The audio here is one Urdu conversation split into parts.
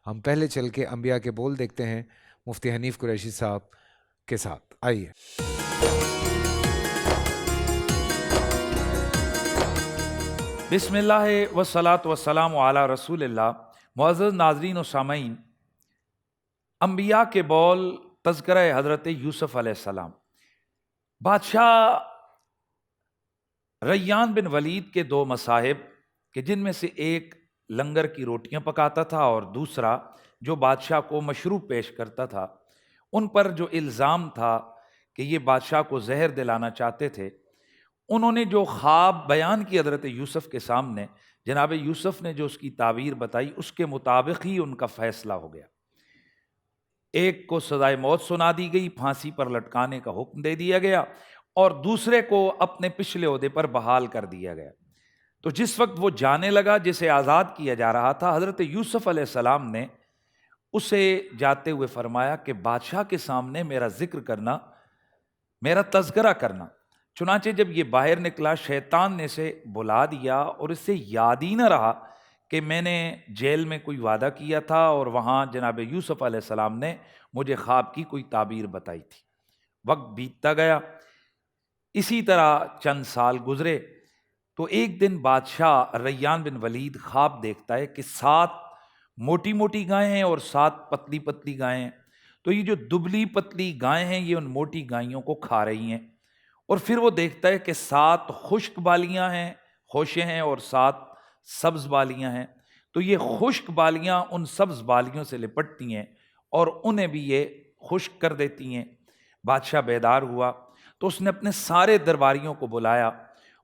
ہم پہلے چل کے انبیاء کے بول دیکھتے ہیں مفتی حنیف قریشی صاحب کے ساتھ. آئیے. بسم اللہ والصلاۃ والسلام علی رسول اللہ. معزز ناظرین و سامعین، انبیاء کے بول، تذکرہ حضرت یوسف علیہ السلام. بادشاہ ریان بن ولید کے دو مصاحب کہ جن میں سے ایک لنگر کی روٹیاں پکاتا تھا اور دوسرا جو بادشاہ کو مشروب پیش کرتا تھا، ان پر جو الزام تھا کہ یہ بادشاہ کو زہر دلانا چاہتے تھے، انہوں نے جو خواب بیان کی حضرت یوسف کے سامنے، جناب یوسف نے جو اس کی تعبیر بتائی اس کے مطابق ہی ان کا فیصلہ ہو گیا. ایک کو سزائے موت سنا دی گئی، پھانسی پر لٹکانے کا حکم دے دیا گیا، اور دوسرے کو اپنے پچھلے عہدے پر بحال کر دیا گیا. تو جس وقت وہ جانے لگا، جسے آزاد کیا جا رہا تھا، حضرت یوسف علیہ السلام نے اسے جاتے ہوئے فرمایا کہ بادشاہ کے سامنے میرا ذکر کرنا، میرا تذکرہ کرنا. چنانچہ جب یہ باہر نکلا، شیطان نے اسے بلا دیا اور اس سے یاد ہی نہ رہا کہ میں نے جیل میں کوئی وعدہ کیا تھا اور وہاں جناب یوسف علیہ السلام نے مجھے خواب کی کوئی تعبیر بتائی تھی. وقت بیتتا گیا، اسی طرح چند سال گزرے. تو ایک دن بادشاہ ریان بن ولید خواب دیکھتا ہے کہ 7 موٹی موٹی گائیں ہیں اور 7 پتلی پتلی گائیں ہیں. تو یہ جو دبلی پتلی گائیں ہیں یہ ان موٹی گائیوں کو کھا رہی ہیں. اور پھر وہ دیکھتا ہے کہ 7 خشک بالیاں ہیں، خوشیں ہیں، اور 7 سبز بالیاں ہیں. تو یہ خشک بالیاں ان سبز بالیوں سے لپٹتی ہیں اور انہیں بھی یہ خشک کر دیتی ہیں. بادشاہ بیدار ہوا تو اس نے اپنے سارے درباریوں کو بلایا،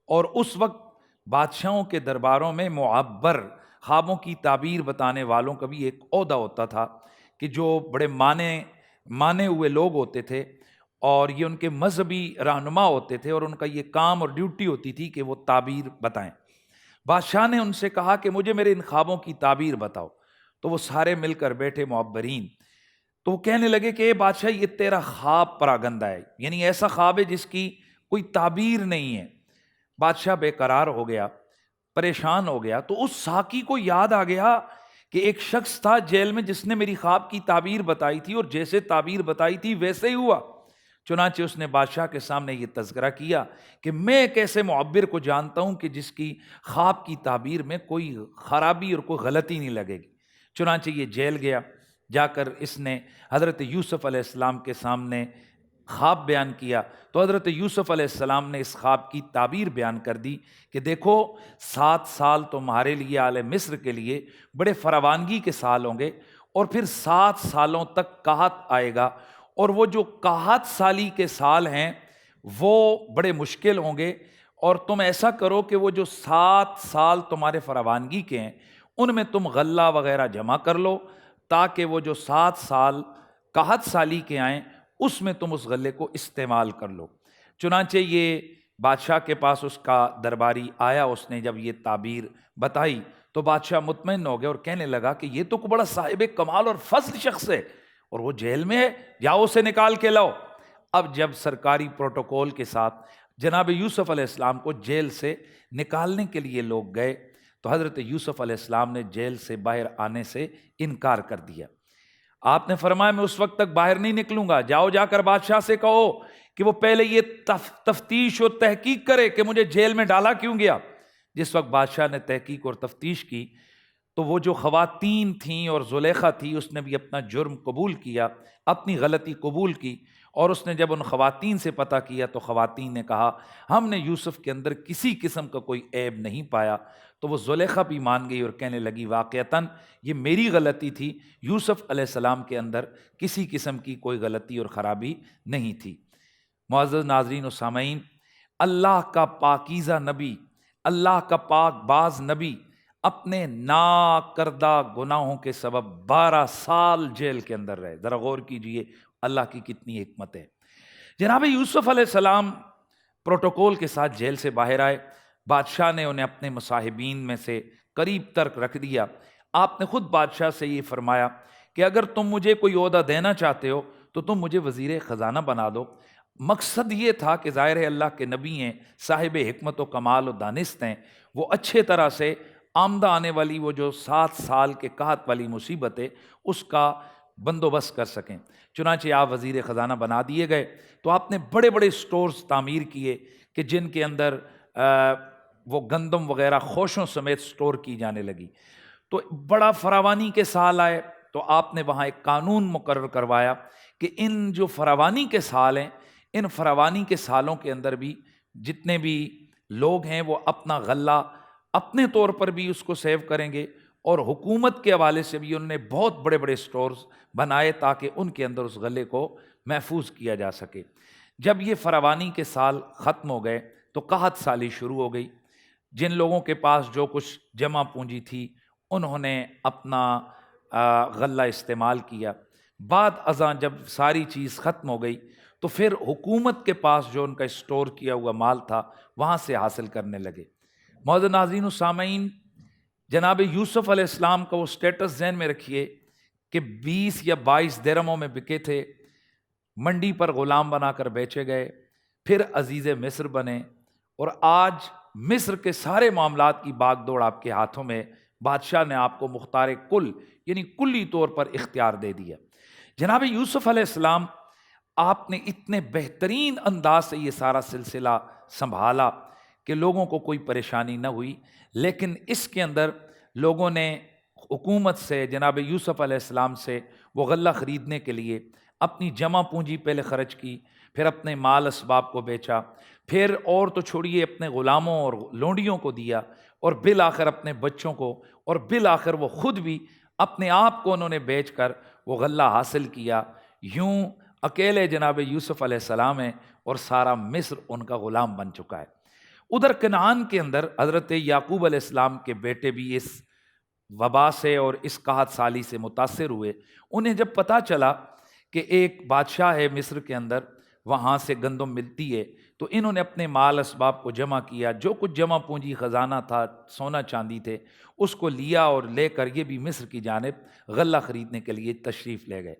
اور اس وقت بادشاہوں کے درباروں میں معبر، خوابوں کی تعبیر بتانے والوں کا بھی ایک عہدہ ہوتا تھا کہ جو بڑے مانے ہوئے لوگ ہوتے تھے، اور یہ ان کے مذہبی رہنما ہوتے تھے، اور ان کا یہ کام اور ڈیوٹی ہوتی تھی کہ وہ تعبیر بتائیں. بادشاہ نے ان سے کہا کہ مجھے میرے ان خوابوں کی تعبیر بتاؤ. تو وہ سارے مل کر بیٹھے معبرین. تو وہ کہنے لگے کہ اے بادشاہ، یہ تیرا خواب پراگندہ ہے، یعنی ایسا خواب ہے جس کی کوئی تعبیر نہیں ہے. بادشاہ بے قرار ہو گیا، پریشان ہو گیا. تو اس ساقی کو یاد آ گیا کہ ایک شخص تھا جیل میں جس نے میری خواب کی تعبیر بتائی تھی، اور جیسے تعبیر بتائی تھی ویسے ہی ہوا. چنانچہ اس نے بادشاہ کے سامنے یہ تذکرہ کیا کہ میں ایک ایسے معبر کو جانتا ہوں کہ جس کی خواب کی تعبیر میں کوئی خرابی اور کوئی غلطی نہیں لگے گی. چنانچہ یہ جیل گیا. جا کر اس نے حضرت یوسف علیہ السلام کے سامنے خواب بیان کیا. تو حضرت یوسف علیہ السلام نے اس خواب کی تعبیر بیان کر دی کہ دیکھو، 7 سال تمہارے لیے آل مصر کے لیے بڑے فراوانگی کے سال ہوں گے، اور پھر 7 سالوں تک قحط آئے گا، اور وہ جو قحط سالی کے سال ہیں وہ بڑے مشکل ہوں گے. اور تم ایسا کرو کہ وہ جو 7 سال تمہارے فراوانگی کے ہیں ان میں تم غلہ وغیرہ جمع کر لو، تاکہ وہ جو 7 سال قحط سالی کے آئیں اس میں تم اس غلے کو استعمال کر لو. چنانچہ یہ بادشاہ کے پاس اس کا درباری آیا. اس نے جب یہ تعبیر بتائی تو بادشاہ مطمئن ہو گیا اور کہنے لگا کہ یہ تو بڑا صاحب کمال اور فضل شخص ہے، اور وہ جیل میں ہے، جاؤ اسے نکال کے لاؤ. اب جب سرکاری پروٹوکول کے ساتھ جناب یوسف علیہ السلام کو جیل سے نکالنے کے لیے لوگ گئے تو حضرت یوسف علیہ السلام نے جیل سے باہر آنے سے انکار کر دیا. آپ نے فرمایا میں اس وقت تک باہر نہیں نکلوں گا، جاؤ جا کر بادشاہ سے کہو کہ وہ پہلے یہ تفتیش اور تحقیق کرے کہ مجھے جیل میں ڈالا کیوں گیا. جس وقت بادشاہ نے تحقیق اور تفتیش کی تو وہ جو خواتین تھیں اور زلیخا تھی، اس نے بھی اپنا جرم قبول کیا، اپنی غلطی قبول کی. اور اس نے جب ان خواتین سے پتہ کیا تو خواتین نے کہا ہم نے یوسف کے اندر کسی قسم کا کوئی عیب نہیں پایا. تو وہ زلیخا بھی مان گئی اور کہنے لگی واقعتاً یہ میری غلطی تھی، یوسف علیہ السلام کے اندر کسی قسم کی کوئی غلطی اور خرابی نہیں تھی. معزز ناظرین و سامعین، اللہ کا پاکیزہ نبی، اللہ کا پاک باز نبی اپنے ناکردہ گناہوں کے سبب 12 سال جیل کے اندر رہے. ذرا غور کیجئے اللہ کی کتنی حکمت ہے. جناب یوسف علیہ السلام پروٹوکول کے ساتھ جیل سے باہر آئے. بادشاہ نے انہیں اپنے مصاحبین میں سے قریب ترک رکھ دیا. آپ نے خود بادشاہ سے یہ فرمایا کہ اگر تم مجھے کوئی عہدہ دینا چاہتے ہو تو تم مجھے وزیر خزانہ بنا دو. مقصد یہ تھا کہ ظاہر ہے اللہ کے نبی ہیں، صاحب حکمت و کمال و دانست ہیں، وہ اچھے طرح سے آمدہ آنے والی وہ جو 7 سال کے قحط والی مصیبت ہے اس کا بندوبست کر سکیں۔ چنانچہ آپ وزیر خزانہ بنا دیے گئے، تو آپ نے بڑے بڑے سٹورز تعمیر کیے کہ جن کے اندر وہ گندم وغیرہ خوشوں سمیت سٹور کی جانے لگی۔ تو بڑا فراوانی کے سال آئے، تو آپ نے وہاں ایک قانون مقرر کروایا کہ ان جو فراوانی کے سال ہیں، ان فراوانی کے سالوں کے اندر بھی جتنے بھی لوگ ہیں وہ اپنا غلہ اپنے طور پر بھی اس کو سیو کریں گے، اور حکومت کے حوالے سے بھی انہوں نے بہت بڑے بڑے سٹورز بنائے تاکہ ان کے اندر اس غلے کو محفوظ کیا جا سکے۔ جب یہ فراوانی کے سال ختم ہو گئے تو قحط سالی شروع ہو گئی۔ جن لوگوں کے پاس جو کچھ جمع پونجی تھی انہوں نے اپنا غلہ استعمال کیا۔ بعد ازاں جب ساری چیز ختم ہو گئی تو پھر حکومت کے پاس جو ان کا اسٹور کیا ہوا مال تھا وہاں سے حاصل کرنے لگے۔ معزز ناظرین و سامعین، جناب یوسف علیہ السلام کا وہ سٹیٹس ذہن میں رکھیے کہ 20 یا 22 درہموں میں بکے تھے، منڈی پر غلام بنا کر بیچے گئے، پھر عزیز مصر بنے، اور آج مصر کے سارے معاملات کی باغ دوڑ آپ کے ہاتھوں میں۔ بادشاہ نے آپ کو مختار کل یعنی کلی طور پر اختیار دے دیا۔ جناب یوسف علیہ السلام، آپ نے اتنے بہترین انداز سے یہ سارا سلسلہ سنبھالا کہ لوگوں کو کوئی پریشانی نہ ہوئی، لیکن اس کے اندر لوگوں نے حکومت سے، جناب یوسف علیہ السلام سے وہ غلہ خریدنے کے لیے اپنی جمع پونجی پہلے خرچ کی، پھر اپنے مال اسباب کو بیچا، پھر اور تو چھوڑیے اپنے غلاموں اور لونڈیوں کو دیا، اور بالآخر اپنے بچوں کو، اور بالآخر وہ خود بھی اپنے آپ کو انہوں نے بیچ کر وہ غلہ حاصل کیا۔ یوں اکیلے جناب یوسف علیہ السلام ہیں اور سارا مصر ان کا غلام بن چکا ہے۔ ادھر کنعان کے اندر حضرت یعقوب علیہ السلام کے بیٹے بھی اس وبا سے اور اس قحط سالی سے متاثر ہوئے۔ انہیں جب پتہ چلا کہ ایک بادشاہ ہے مصر کے اندر، وہاں سے گندم ملتی ہے، تو انہوں نے اپنے مال اسباب کو جمع کیا، جو کچھ جمع پونجی خزانہ تھا، سونا چاندی تھے، اس کو لیا اور لے کر یہ بھی مصر کی جانب غلہ خریدنے کے لیے تشریف لے گئے۔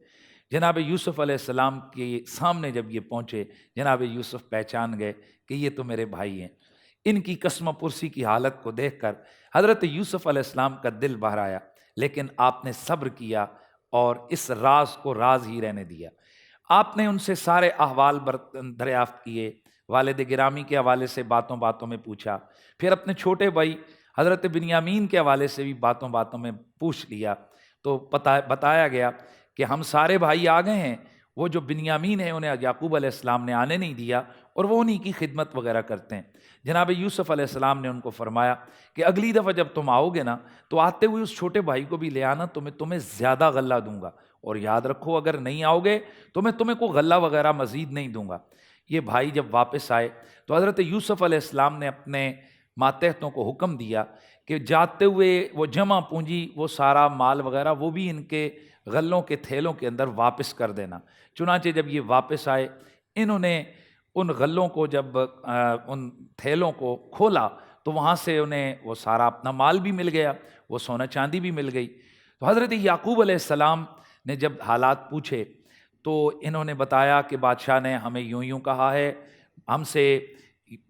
جناب یوسف علیہ السلام کے سامنے جب یہ پہنچے، جناب یوسف پہچان گئے کہ یہ تو میرے بھائی ہیں۔ ان کی قسم پرسی کی حالت کو دیکھ کر حضرت یوسف علیہ السلام کا دل بہر آیا، لیکن آپ نے صبر کیا اور اس راز کو راز ہی رہنے دیا۔ آپ نے ان سے سارے احوال دریافت کیے، والد گرامی کے حوالے سے باتوں باتوں میں پوچھا، پھر اپنے چھوٹے بھائی حضرت بنیامین کے حوالے سے بھی باتوں باتوں میں پوچھ لیا، تو بتایا گیا کہ ہم سارے بھائی آ گئے ہیں، وہ جو بنیامین ہیں انہیں یعقوب علیہ السلام نے آنے نہیں دیا اور وہ انہی کی خدمت وغیرہ کرتے ہیں۔ جناب یوسف علیہ السلام نے ان کو فرمایا کہ اگلی دفعہ جب تم آؤ گے نا تو آتے ہوئے اس چھوٹے بھائی کو بھی لے آنا، تو میں تمہیں زیادہ غلہ دوں گا، اور یاد رکھو اگر نہیں آؤ گے تو میں تمہیں کوئی غلہ وغیرہ مزید نہیں دوں گا۔ یہ بھائی جب واپس آئے تو حضرت یوسف علیہ السلام نے اپنے ماتحتوں کو حکم دیا کہ جاتے ہوئے وہ جمع پونجی، وہ سارا مال وغیرہ، وہ بھی ان کے غلوں کے تھیلوں کے اندر واپس کر دینا۔ چنانچہ جب یہ واپس آئے، انہوں نے ان غلوں کو جب ان تھیلوں کو کھولا تو وہاں سے انہیں وہ سارا اپنا مال بھی مل گیا، وہ سونا چاندی بھی مل گئی۔ تو حضرت یعقوب علیہ السلام نے جب حالات پوچھے تو انہوں نے بتایا کہ بادشاہ نے ہمیں یوں یوں کہا ہے، ہم سے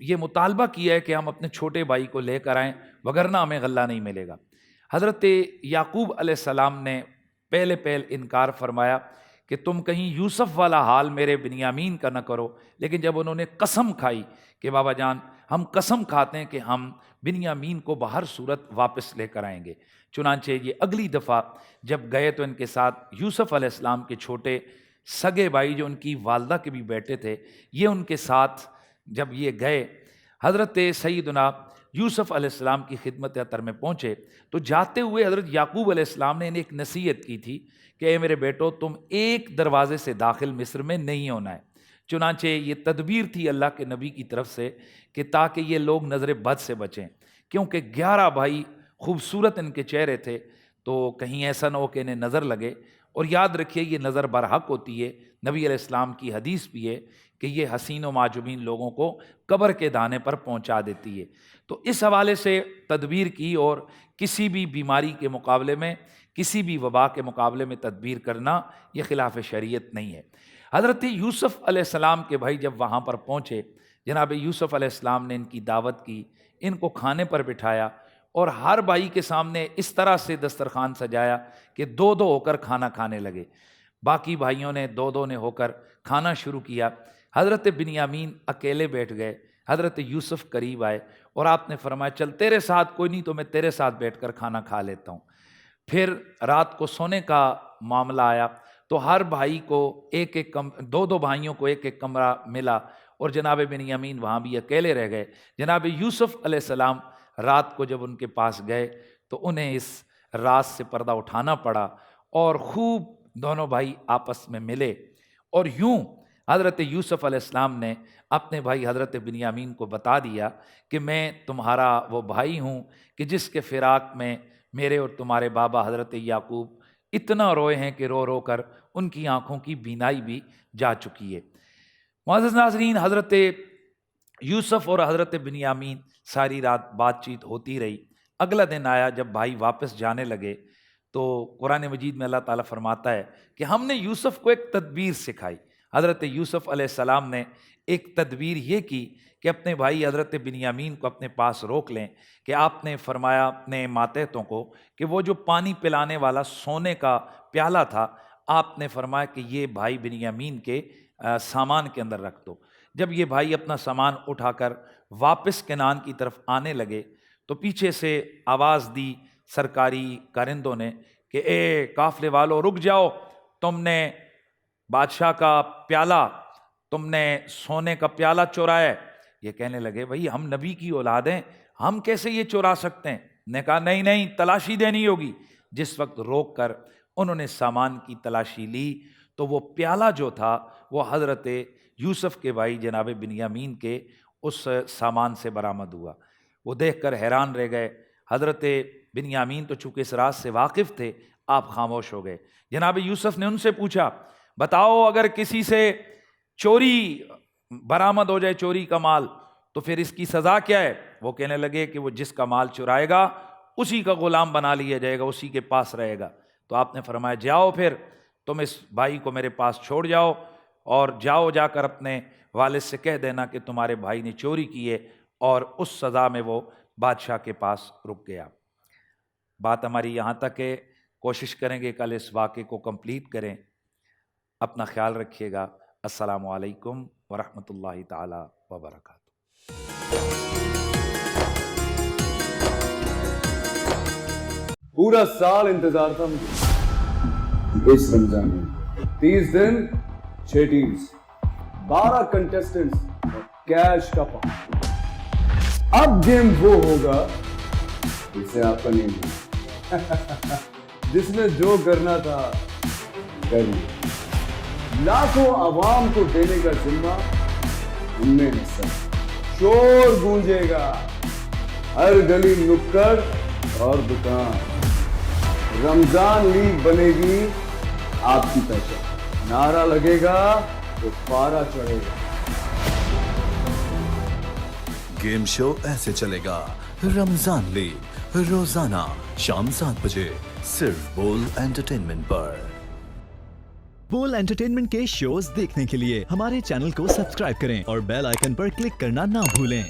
یہ مطالبہ کیا ہے کہ ہم اپنے چھوٹے بھائی کو لے کر آئیں، وگرنہ ہمیں غلہ نہیں ملے گا۔ حضرت یعقوب علیہ السلام نے پہلے انکار فرمایا کہ تم کہیں یوسف والا حال میرے بنیامین کا نہ کرو، لیکن جب انہوں نے قسم کھائی کہ بابا جان ہم قسم کھاتے ہیں کہ ہم بنیامین کو بہر صورت واپس لے کر آئیں گے۔ چنانچہ یہ اگلی دفعہ جب گئے تو ان کے ساتھ یوسف علیہ السلام کے چھوٹے سگے بھائی جو ان کی والدہ کے بھی بیٹے تھے، یہ ان کے ساتھ جب یہ گئے حضرت سیدنا یوسف علیہ السلام کی خدمت اطہر میں پہنچے تو جاتے ہوئے حضرت یعقوب علیہ السلام نے انہیں ایک نصیحت کی تھی کہ اے میرے بیٹو، تم ایک دروازے سے داخل مصر میں نہیں ہونا ہے۔ چنانچہ یہ تدبیر تھی اللہ کے نبی کی طرف سے کہ تاکہ یہ لوگ نظر بد سے بچیں، کیونکہ 11 بھائی خوبصورت ان کے چہرے تھے، تو کہیں ایسا نہ ہو کہ انہیں نظر لگے۔ اور یاد رکھیے یہ نظر برحق ہوتی ہے، نبی علیہ السلام کی حدیث بھی ہے کہ یہ حسین و معجبین لوگوں کو قبر کے دانے پر پہنچا دیتی ہے۔ تو اس حوالے سے تدبیر کی، اور کسی بھی بیماری کے مقابلے میں، کسی بھی وبا کے مقابلے میں تدبیر کرنا یہ خلاف شریعت نہیں ہے۔ حضرت یوسف علیہ السلام کے بھائی جب وہاں پر پہنچے، جناب یوسف علیہ السلام نے ان کی دعوت کی، ان کو کھانے پر بٹھایا، اور ہر بھائی کے سامنے اس طرح سے دسترخوان سجایا کہ دو دو ہو کر کھانا کھانے لگے. باقی بھائیوں نے دو دو نے ہو کر کھانا شروع کیا. حضرت بنیامین اکیلے بیٹھ گئے. حضرت یوسف قریب آئے اور آپ نے فرمایا چل تیرے ساتھ کوئی نہیں تو میں تیرے ساتھ بیٹھ کر کھانا کھا لیتا ہوں. پھر رات کو سونے کا معاملہ آیا تو ہر بھائی کو ایک ایک دو دو بھائیوں کو ایک ایک کمرہ ملا اور جناب بنیامین وہاں بھی اکیلے رہ گئے. جناب یوسف علیہ السلام رات کو جب ان کے پاس گئے تو انہیں اس راز سے پردہ اٹھانا پڑا اور خوب دونوں بھائی آپس میں ملے. اور یوں حضرت یوسف علیہ السلام نے اپنے بھائی حضرت بنیامین کو بتا دیا کہ میں تمہارا وہ بھائی ہوں کہ جس کے فراق میں میرے اور تمہارے بابا حضرت یعقوب اتنا روئے ہیں کہ رو رو کر ان کی آنکھوں کی بینائی بھی جا چکی ہے. معزز ناظرین، حضرت یوسف اور حضرت بنیامین ساری رات بات چیت ہوتی رہی. اگلا دن آیا جب بھائی واپس جانے لگے تو قرآن مجید میں اللہ تعالیٰ فرماتا ہے کہ ہم نے یوسف کو ایک تدبیر سکھائی. حضرت یوسف علیہ السلام نے ایک تدبیر یہ کی کہ اپنے بھائی حضرت بنیامین کو اپنے پاس روک لیں کہ آپ نے فرمایا اپنے ماتحتوں کو کہ وہ جو پانی پلانے والا سونے کا پیالہ تھا آپ نے فرمایا کہ یہ بھائی بنیامین کے سامان کے اندر رکھ دو. جب یہ بھائی اپنا سامان اٹھا کر واپس کنعان کی طرف آنے لگے تو پیچھے سے آواز دی سرکاری کارندوں نے کہ اے قافلے والو رک جاؤ، تم نے بادشاہ کا پیالہ، تم نے سونے کا پیالہ چورایا ہے. یہ کہنے لگے بھائی ہم نبی کی اولاد ہیں، ہم کیسے یہ چورا سکتے ہیں؟ نے کہا نہیں نہیں، تلاشی دینی ہوگی. جس وقت روک کر انہوں نے سامان کی تلاشی لی تو وہ پیالہ جو تھا وہ حضرت یوسف کے بھائی جناب بنیامین کے اس سامان سے برآمد ہوا. وہ دیکھ کر حیران رہ گئے. حضرت بنیامین تو چونکہ اس راز سے واقف تھے، آپ خاموش ہو گئے. جناب یوسف نے ان سے پوچھا بتاؤ اگر کسی سے چوری برآمد ہو جائے، چوری کا مال، تو پھر اس کی سزا کیا ہے؟ وہ کہنے لگے کہ وہ جس کا مال چرائے گا اسی کا غلام بنا لیا جائے گا، اسی کے پاس رہے گا. تو آپ نے فرمایا جاؤ پھر تم اس بھائی کو میرے پاس چھوڑ جاؤ اور جاؤ جا کر اپنے والد سے کہہ دینا کہ تمہارے بھائی نے چوری کی ہے، اور اس سزا میں وہ بادشاہ کے پاس رک گیا. بات ہماری یہاں تک ہے، کوشش کریں گے کل اس واقعے کو کمپلیٹ کریں. اپنا خیال رکھیے گا. السلام علیکم ورحمۃ اللہ تعالی وبرکاتہ. پورا سال انتظار تھا مجھے. اس رمضان میں 30 دن 6 ٹیمز، 12 کنٹیسٹنٹس اور کیش کا پاؤں. اب گیم وہ ہوگا جسے آپ کا نہیں ہوگا. جس نے جو کرنا تھا کر لیا. لاکھوں عوام کو دینے کا ذمہ ہم نے حصہ. شور گونجے گا ہر گلی نکڑ اور دکان. رمضان لیگ بنے گی آپ کی پہچان. نعرہ لگے گا تو پارا چڑھے گا. گیم شو ایسے چلے گا. رمضان لیگ روزانہ شام 7 بجے صرف بول انٹرٹینمنٹ پر. بول انٹرٹینمنٹ کے شوز دیکھنے کے لیے ہمارے چینل کو سبسکرائب کریں اور بیل آئیکن پر کلک کرنا نہ بھولیں.